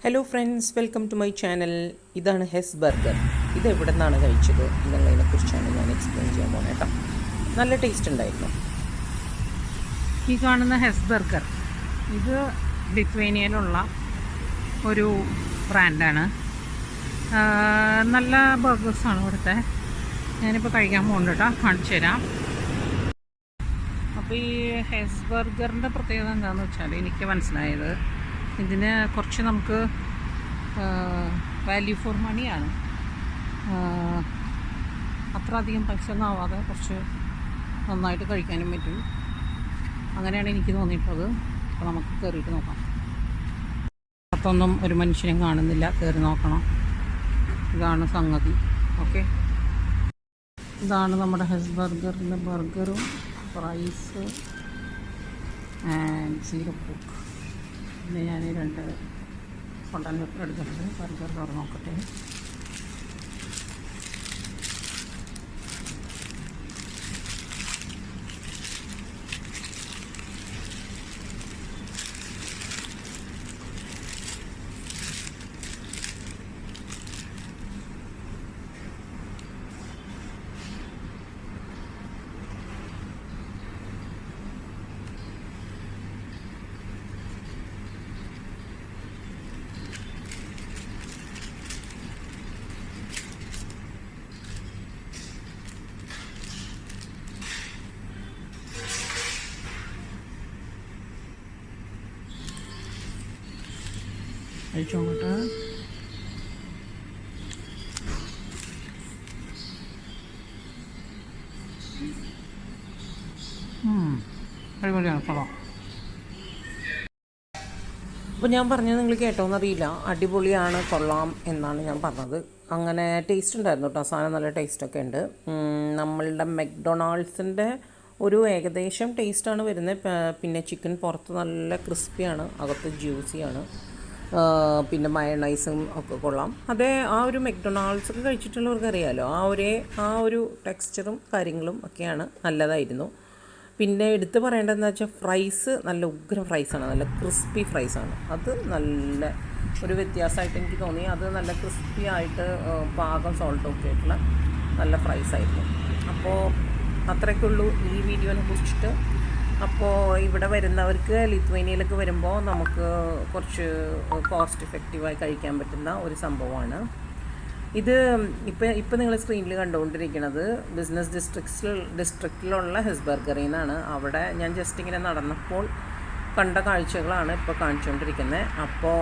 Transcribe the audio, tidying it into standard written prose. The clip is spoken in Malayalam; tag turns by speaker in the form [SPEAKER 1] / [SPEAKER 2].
[SPEAKER 1] Hello friends, welcome to my channel. ഇതാണ് ഹെസ് ബർഗർ. ഇത് എവിടെ നിന്നാണ് കഴിച്ചത് എന്നുള്ളതിനെക്കുറിച്ചാണ് ഞാൻ എക്സ്പ്ലെയിൻ ചെയ്യാൻ പോകുന്നത് കേട്ടോ. നല്ല ടേസ്റ്റ് ഉണ്ടായിരുന്നു.
[SPEAKER 2] ഈ കാണുന്ന ഹെസ് ബർഗർ ഇത് ലിത്വേനിയയിലുള്ള ഒരു ബ്രാൻഡാണ്. നല്ല ബർഗേഴ്സാണ് ഇവിടുത്തെ. ഞാനിപ്പോൾ കഴിക്കാൻ പോകുന്നുണ്ട് കേട്ടോ, കാണിച്ചു തരാം. അപ്പോൾ ഈ ഹെസ് ബർഗറിൻ്റെ പ്രത്യേകത എന്താണെന്ന് വെച്ചാൽ എനിക്ക് മനസ്സിലായത്, ഇതിന് കുറച്ച് നമുക്ക് വാല്യൂ ഫോർ മണിയാണ്. അത്ര അധികം പൈസ ഒന്നും ആവാതെ കുറച്ച് നന്നായിട്ട് കഴിക്കാനും പറ്റും. അങ്ങനെയാണ് എനിക്ക് തോന്നിയിട്ടുള്ളത്. അപ്പോൾ നമുക്ക് കയറിയിട്ട് നോക്കാം. അതൊന്നും ഒരു മനുഷ്യനെ കാണുന്നില്ല, കയറി നോക്കണം. ഇതാണ് സംഗതി. ഓക്കെ, ഇതാണ് നമ്മുടെ ഹെസ് ബർഗറിൻ്റെ ബർഗറും ഫ്രൈസ് ആൻഡ് സീറോ കോക്ക്. പിന്നെ ഞാൻ 2 കൊണ്ടാൻ പേപ്പർ എടുത്തിട്ടുണ്ട്. ബർഗർ തുറന്ന് നോക്കട്ടെ. കഴിച്ചോട്ടെ. അടിപൊളിയാണ്, കൊള്ളാം.
[SPEAKER 1] അപ്പോൾ ഞാൻ പറഞ്ഞത് നിങ്ങൾ കേട്ടോന്നറിയില്ല, അടിപൊളിയാണ്, കൊള്ളാം എന്നാണ് ഞാൻ പറഞ്ഞത്. അങ്ങനെ ടേസ്റ്റ് ഉണ്ടായിരുന്നു കേട്ടോ. സാധനം നല്ല ടേസ്റ്റൊക്കെ ഉണ്ട്. നമ്മളുടെ മെക്ഡൊണാൾഡ്സിൻ്റെ ഒരു ഏകദേശം ടേസ്റ്റാണ് വരുന്നത്. പിന്നെ ചിക്കൻ പുറത്ത് നല്ല ക്രിസ്പിയാണ്, അകത്ത് ജ്യൂസിയാണ്. പിന്നെ മയണൈസും ഒക്കെ കൊള്ളാം. അതേ ആ ഒരു മെക്ഡൊണാൾഡ്സൊക്കെ കഴിച്ചിട്ടുള്ളവർക്ക് അറിയാമല്ലോ, ആ ഒരു ടെക്സ്ചറും കാര്യങ്ങളും ഒക്കെയാണ് നല്ലതായിരുന്നു. പിന്നെ എടുത്ത് പറയേണ്ടതെന്ന് വെച്ചാൽ ഫ്രൈസ് നല്ല ഉഗ്രം ഫ്രൈസാണ്, നല്ല ക്രിസ്പി ഫ്രൈസാണ്. അത് നല്ല ഒരു വ്യത്യാസമായിട്ട് എനിക്ക് തോന്നി. അത് നല്ല ക്രിസ്പി ആയിട്ട് പാകം സോൾട്ടൊക്കെ ആയിട്ടുള്ള നല്ല ഫ്രൈസായിരുന്നു. അപ്പോൾ അത്രയ്ക്കുള്ളൂ ഈ വീഡിയോനെ കുറിച്ചിട്ട്. അപ്പോൾ ഇവിടെ വരുന്നവർക്ക് ലിത്വേനിയയിലൊക്കെ വരുമ്പോൾ നമുക്ക് കുറച്ച് കോസ്റ്റ് എഫക്റ്റീവായി കഴിക്കാൻ പറ്റുന്ന ഒരു സംഭവമാണ് ഇത്. ഇപ്പം നിങ്ങൾ സ്ക്രീനിൽ കണ്ടുകൊണ്ടിരിക്കുന്നത് ബിസിനസ് ഡിസ്ട്രിക്റ്റിലുള്ള ഹെസ് ബർഗറിൽ നിന്നാണ്. അവിടെ ഞാൻ ജസ്റ്റ് ഇങ്ങനെ നടന്നപ്പോൾ കണ്ട കാഴ്ചകളാണ് ഇപ്പോൾ കാണിച്ചുകൊണ്ടിരിക്കുന്നത്. അപ്പോൾ